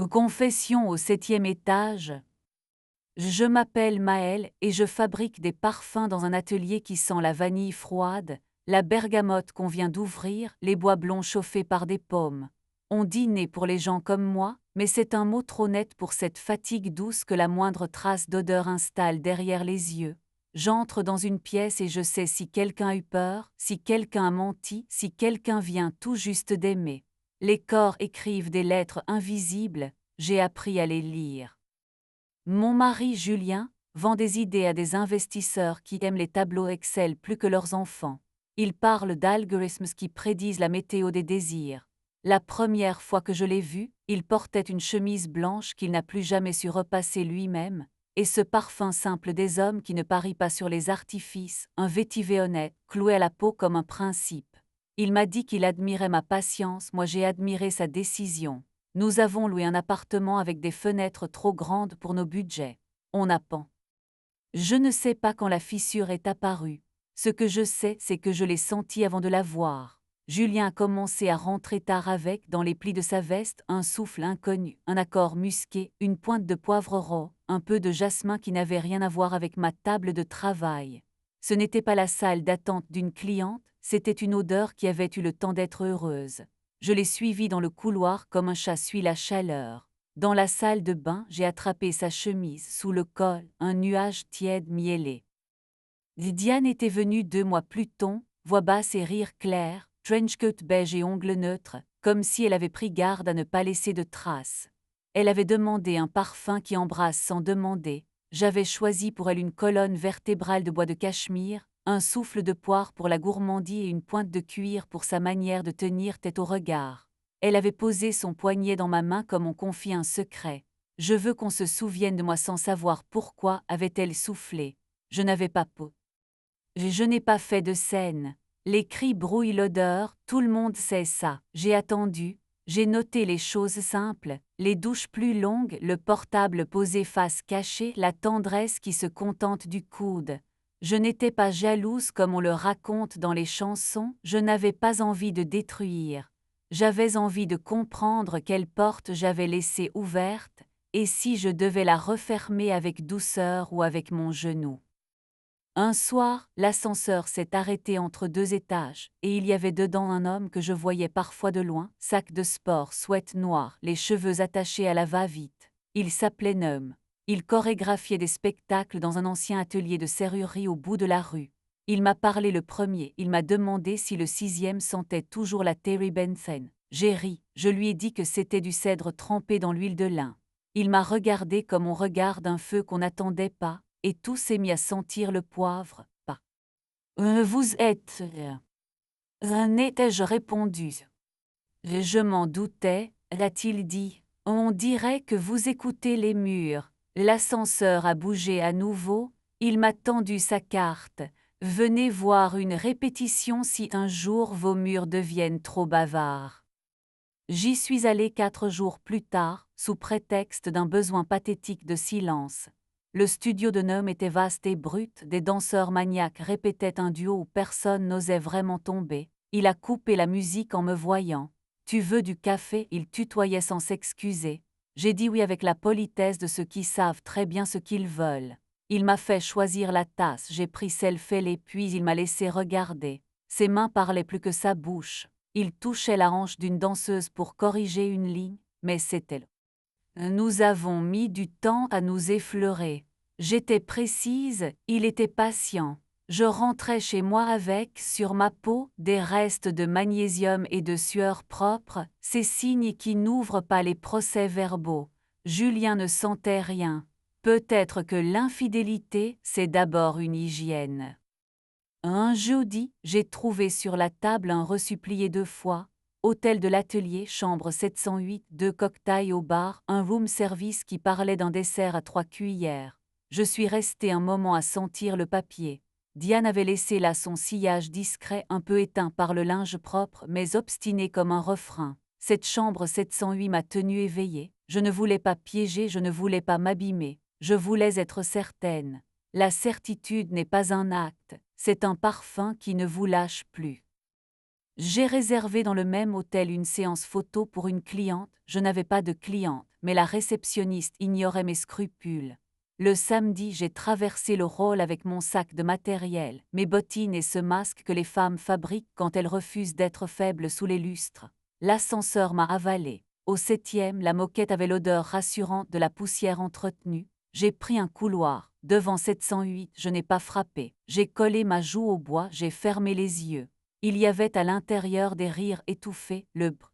Confession au 7e étage. Je m'appelle Maëlle et je fabrique des parfums dans un atelier qui sent la vanille froide, la bergamote qu'on vient d'ouvrir, les bois blonds chauffés par des pommes. On dit né pour les gens comme moi, mais c'est un mot trop net pour cette fatigue douce que la moindre trace d'odeur installe derrière les yeux. J'entre dans une pièce et je sais si quelqu'un a eu peur, si quelqu'un a menti, si quelqu'un vient tout juste d'aimer. Les corps écrivent des lettres invisibles, j'ai appris à les lire. Mon mari Julien vend des idées à des investisseurs qui aiment les tableaux Excel plus que leurs enfants. Il parle d'algorithmes qui prédisent la météo des désirs. La première fois que je l'ai vu, il portait une chemise blanche qu'il n'a plus jamais su repasser lui-même, et ce parfum simple des hommes qui ne parie pas sur les artifices, un vétiver honnête, cloué à la peau comme un principe. Il m'a dit qu'il admirait ma patience, moi j'ai admiré sa décision. Nous avons loué un appartement avec des fenêtres trop grandes pour nos budgets. On a pan. Je ne sais pas quand la fissure est apparue. Ce que je sais, c'est que je l'ai sentie avant de la voir. Julien a commencé à rentrer tard avec, dans les plis de sa veste, un souffle inconnu, un accord musqué, une pointe de poivre rond, un peu de jasmin qui n'avait rien à voir avec ma table de travail. Ce n'était pas la salle d'attente d'une cliente, c'était une odeur qui avait eu le temps d'être heureuse. Je l'ai suivi dans le couloir comme un chat suit la chaleur. Dans la salle de bain, j'ai attrapé sa chemise, sous le col, un nuage tiède miellé. Diane était venue 2 mois plus tôt, voix basse et rire clair, trenchcoat beige et ongles neutres, comme si elle avait pris garde à ne pas laisser de traces. Elle avait demandé un parfum qui embrasse sans demander. J'avais choisi pour elle une colonne vertébrale de bois de cachemire, un souffle de poire pour la gourmandise et une pointe de cuir pour sa manière de tenir tête au regard. Elle avait posé son poignet dans ma main comme on confie un secret. Je veux qu'on se souvienne de moi sans savoir pourquoi, avait-elle soufflé. Je n'avais pas peau. Je n'ai pas fait de scène. Les cris brouillent l'odeur, tout le monde sait ça. J'ai attendu, j'ai noté les choses simples, les douches plus longues, le portable posé face cachée, la tendresse qui se contente du coude. Je n'étais pas jalouse comme on le raconte dans les chansons, je n'avais pas envie de détruire. J'avais envie de comprendre quelle porte j'avais laissée ouverte, et si je devais la refermer avec douceur ou avec mon genou. Un soir, l'ascenseur s'est arrêté entre 2 étages, et il y avait dedans un homme que je voyais parfois de loin, sac de sport, sweat noir, les cheveux attachés à la va-vite. Il s'appelait Neum. Il chorégraphiait des spectacles dans un ancien atelier de serrurerie au bout de la rue. Il m'a parlé le premier, il m'a demandé si le 6e sentait toujours la Terry Benson. J'ai ri, je lui ai dit que c'était du cèdre trempé dans l'huile de lin. Il m'a regardé comme on regarde un feu qu'on n'attendait pas, et tout s'est mis à sentir le poivre, pas. Vous êtes. N'ai-je répondu. Je m'en doutais, a-t-il dit. On dirait que vous écoutez les murs. L'ascenseur a bougé à nouveau, il m'a tendu sa carte. Venez voir une répétition si un jour vos murs deviennent trop bavards. J'y suis allé 4 jours plus tard, sous prétexte d'un besoin pathétique de silence. Le studio de Neum était vaste et brut, des danseurs maniaques répétaient un duo où personne n'osait vraiment tomber. Il a coupé la musique en me voyant. Tu veux du café? Il tutoyait sans s'excuser. J'ai dit oui avec la politesse de ceux qui savent très bien ce qu'ils veulent. Il m'a fait choisir la tasse, j'ai pris celle fêlée puis il m'a laissé regarder. Ses mains parlaient plus que sa bouche. Il touchait la hanche d'une danseuse pour corriger une ligne, mais c'était là. Nous avons mis du temps à nous effleurer. J'étais précise, il était patient. Je rentrais chez moi avec, sur ma peau, des restes de magnésium et de sueur propre, ces signes qui n'ouvrent pas les procès-verbaux. Julien ne sentait rien. Peut-être que l'infidélité, c'est d'abord une hygiène. Un jeudi, j'ai trouvé sur la table un reçu plié 2 fois. Hôtel de l'Atelier, chambre 708, 2 cocktails au bar, un room service qui parlait d'un dessert à 3 cuillères. Je suis restée un moment à sentir le papier. Diane avait laissé là son sillage discret, un peu éteint par le linge propre, mais obstiné comme un refrain. Cette chambre 708 m'a tenue éveillée. Je ne voulais pas piéger, je ne voulais pas m'abîmer. Je voulais être certaine. La certitude n'est pas un acte, c'est un parfum qui ne vous lâche plus. J'ai réservé dans le même hôtel une séance photo pour une cliente, je n'avais pas de cliente, mais la réceptionniste ignorait mes scrupules. Le samedi, j'ai traversé le hall avec mon sac de matériel, mes bottines et ce masque que les femmes fabriquent quand elles refusent d'être faibles sous les lustres. L'ascenseur m'a avalé. Au 7e, la moquette avait l'odeur rassurante de la poussière entretenue. J'ai pris un couloir. Devant 708, je n'ai pas frappé. J'ai collé ma joue au bois, j'ai fermé les yeux. Il y avait à l'intérieur des rires étouffés, le br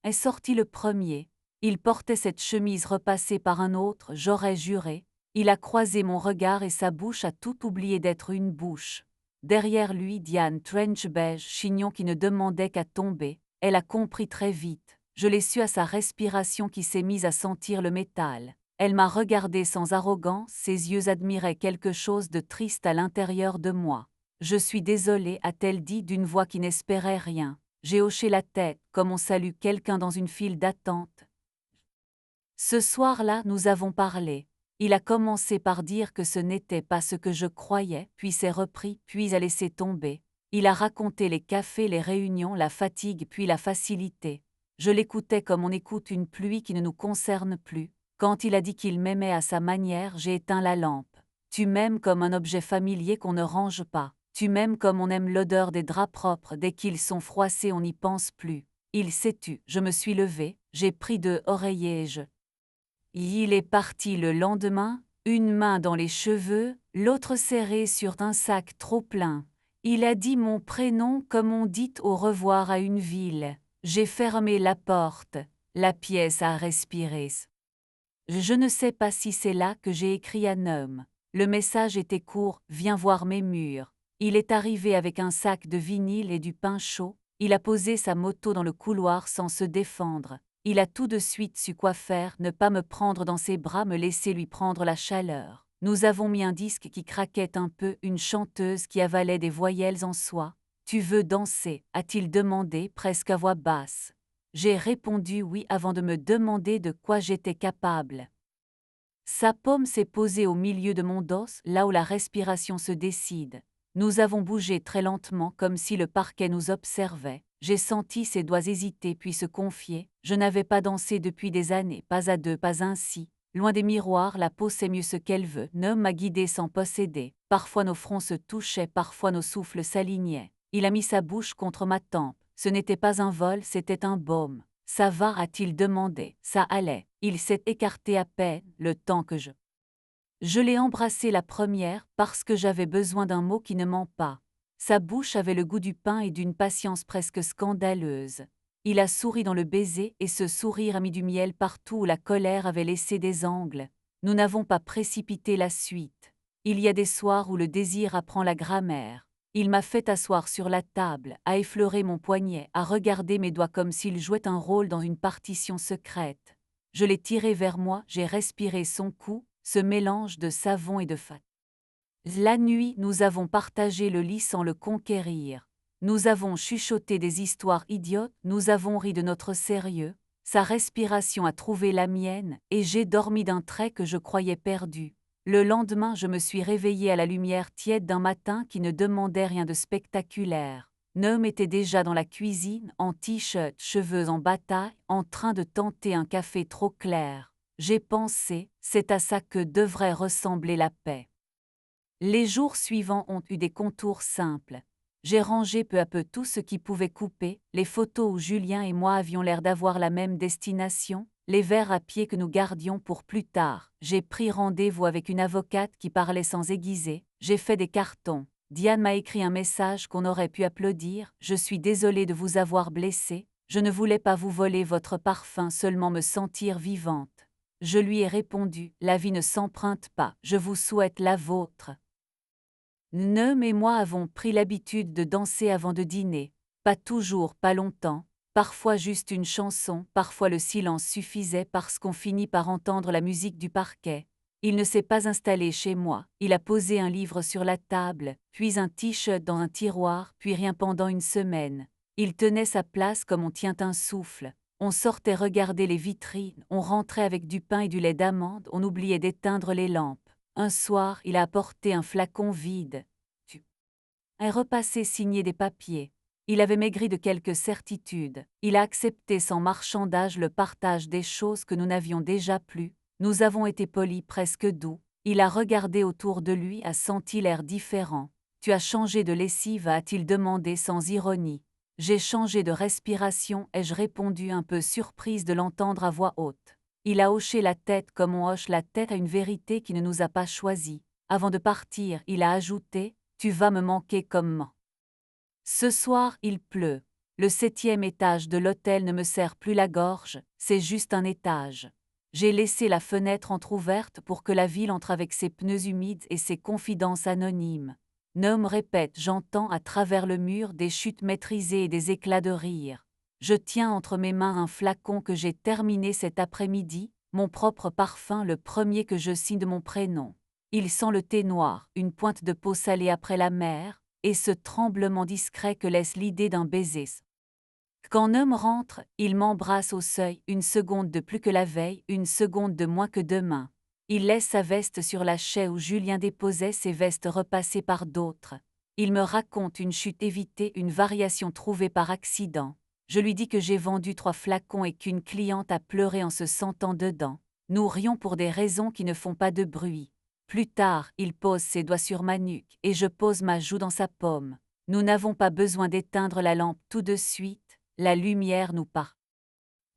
est sorti le premier. Il portait cette chemise repassée par un autre, j'aurais juré. Il a croisé mon regard et sa bouche a tout oublié d'être une bouche. Derrière lui, Diane, trench beige, chignon qui ne demandait qu'à tomber. Elle a compris très vite. Je l'ai su à sa respiration qui s'est mise à sentir le métal. Elle m'a regardé sans arrogance, ses yeux admiraient quelque chose de triste à l'intérieur de moi. Je suis désolée, a-t-elle dit d'une voix qui n'espérait rien. J'ai hoché la tête, comme on salue quelqu'un dans une file d'attente. Ce soir-là, nous avons parlé. Il a commencé par dire que ce n'était pas ce que je croyais, puis s'est repris, puis a laissé tomber. Il a raconté les cafés, les réunions, la fatigue, puis la facilité. Je l'écoutais comme on écoute une pluie qui ne nous concerne plus. Quand il a dit qu'il m'aimait à sa manière, j'ai éteint la lampe. Tu m'aimes comme un objet familier qu'on ne range pas. Tu m'aimes comme on aime l'odeur des draps propres, dès qu'ils sont froissés on n'y pense plus. Il s'est tu, je me suis levée, j'ai pris 2 oreillers et il est parti le lendemain, une main dans les cheveux, l'autre serrée sur un sac trop plein. Il a dit mon prénom comme on dit au revoir à une ville. J'ai fermé la porte, la pièce a respiré. Je ne sais pas si c'est là que j'ai écrit à Noam. Le message était court, viens voir mes murs. Il est arrivé avec un sac de vinyle et du pain chaud, il a posé sa moto dans le couloir sans se défendre. Il a tout de suite su quoi faire, ne pas me prendre dans ses bras, me laisser lui prendre la chaleur. Nous avons mis un disque qui craquait un peu, une chanteuse qui avalait des voyelles en soie. Tu veux danser, a-t-il demandé presque à voix basse. J'ai répondu oui avant de me demander de quoi j'étais capable. Sa paume s'est posée au milieu de mon dos, là où la respiration se décide. Nous avons bougé très lentement comme si le parquet nous observait. J'ai senti ses doigts hésiter puis se confier. Je n'avais pas dansé depuis des années, pas à deux, pas ainsi. Loin des miroirs, la peau sait mieux ce qu'elle veut. Noam m'a guidé sans posséder. Parfois nos fronts se touchaient, parfois nos souffles s'alignaient. Il a mis sa bouche contre ma tempe. Ce n'était pas un vol, c'était un baume. Ça va, a-t-il demandé. Ça allait. Il s'est écarté à peine, le temps que Je l'ai embrassé la première parce que j'avais besoin d'un mot qui ne ment pas. Sa bouche avait le goût du pain et d'une patience presque scandaleuse. Il a souri dans le baiser et ce sourire a mis du miel partout où la colère avait laissé des angles. Nous n'avons pas précipité la suite. Il y a des soirs où le désir apprend la grammaire. Il m'a fait asseoir sur la table, a effleuré mon poignet, a regardé mes doigts comme s'il jouait un rôle dans une partition secrète. Je l'ai tiré vers moi, j'ai respiré son cou, ce mélange de savon et de fat. La nuit, nous avons partagé le lit sans le conquérir. Nous avons chuchoté des histoires idiotes, nous avons ri de notre sérieux. Sa respiration a trouvé la mienne, et j'ai dormi d'un trait que je croyais perdu. Le lendemain, je me suis réveillée à la lumière tiède d'un matin qui ne demandait rien de spectaculaire. Noam était déjà dans la cuisine, en t-shirt, cheveux en bataille, en train de tenter un café trop clair. J'ai pensé, c'est à ça que devrait ressembler la paix. Les jours suivants ont eu des contours simples. J'ai rangé peu à peu tout ce qui pouvait couper, les photos où Julien et moi avions l'air d'avoir la même destination, les verres à pied que nous gardions pour plus tard. J'ai pris rendez-vous avec une avocate qui parlait sans aiguiser, j'ai fait des cartons. Diane m'a écrit un message qu'on aurait pu applaudir. Je suis désolée de vous avoir blessé, je ne voulais pas vous voler votre parfum, seulement me sentir vivante. Je lui ai répondu, la vie ne s'emprunte pas, je vous souhaite la vôtre. Noam et moi avons pris l'habitude de danser avant de dîner, pas toujours, pas longtemps, parfois juste une chanson, parfois le silence suffisait parce qu'on finit par entendre la musique du parquet. Il ne s'est pas installé chez moi, il a posé un livre sur la table, puis un t-shirt dans un tiroir, puis rien pendant une semaine. Il tenait sa place comme on tient un souffle. On sortait regarder les vitrines, on rentrait avec du pain et du lait d'amande, on oubliait d'éteindre les lampes. Un soir, il a apporté un flacon vide. Tu est repassé signer des papiers. Il avait maigri de quelques certitudes, il a accepté sans marchandage le partage des choses que nous n'avions déjà plus, nous avons été polis presque doux, il a regardé autour de lui, a senti l'air différent. Tu as changé de lessive, a-t-il demandé sans ironie. J'ai changé de respiration, ai-je répondu un peu surprise de l'entendre à voix haute. Il a hoché la tête comme on hoche la tête à une vérité qui ne nous a pas choisis. Avant de partir, il a ajouté « Tu vas me manquer comme... » Ce soir, il pleut. Le 7e étage de l'hôtel ne me serre plus la gorge, c'est juste un étage. J'ai laissé la fenêtre entr'ouverte pour que la ville entre avec ses pneus humides et ses confidences anonymes. Noam répète, j'entends à travers le mur des chutes maîtrisées et des éclats de rire. Je tiens entre mes mains un flacon que j'ai terminé cet après-midi, mon propre parfum, le premier que je signe de mon prénom. Il sent le thé noir, une pointe de peau salée après la mer, et ce tremblement discret que laisse l'idée d'un baiser. Quand Noam rentre, il m'embrasse au seuil, une seconde de plus que la veille, une seconde de moins que demain. Il laisse sa veste sur la chaise où Julien déposait ses vestes repassées par d'autres. Il me raconte une chute évitée, une variation trouvée par accident. Je lui dis que j'ai vendu 3 flacons et qu'une cliente a pleuré en se sentant dedans. Nous rions pour des raisons qui ne font pas de bruit. Plus tard, il pose ses doigts sur ma nuque et je pose ma joue dans sa paume. Nous n'avons pas besoin d'éteindre la lampe tout de suite. La lumière nous part.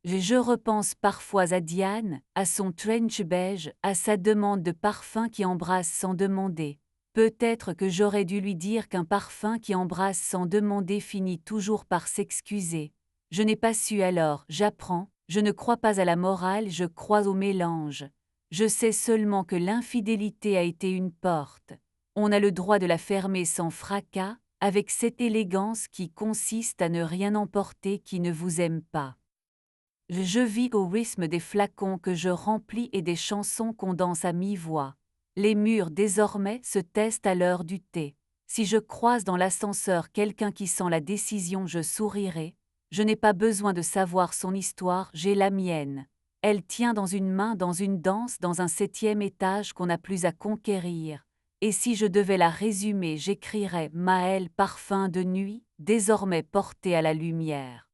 Je repense parfois à Diane, à son trench beige, à sa demande de parfum qui embrasse sans demander. Peut-être que j'aurais dû lui dire qu'un parfum qui embrasse sans demander finit toujours par s'excuser. Je n'ai pas su alors, j'apprends, je ne crois pas à la morale, je crois au mélange. Je sais seulement que l'infidélité a été une porte. On a le droit de la fermer sans fracas, avec cette élégance qui consiste à ne rien emporter qui ne vous aime pas. Je vis au rythme des flacons que je remplis et des chansons qu'on danse à mi-voix. Les murs désormais se taisent à l'heure du thé. Si je croise dans l'ascenseur quelqu'un qui sent la décision, je sourirai. Je n'ai pas besoin de savoir son histoire, j'ai la mienne. Elle tient dans une main, dans une danse, dans un 7e étage qu'on n'a plus à conquérir. Et si je devais la résumer, j'écrirais Maël, parfum de nuit, désormais porté à la lumière.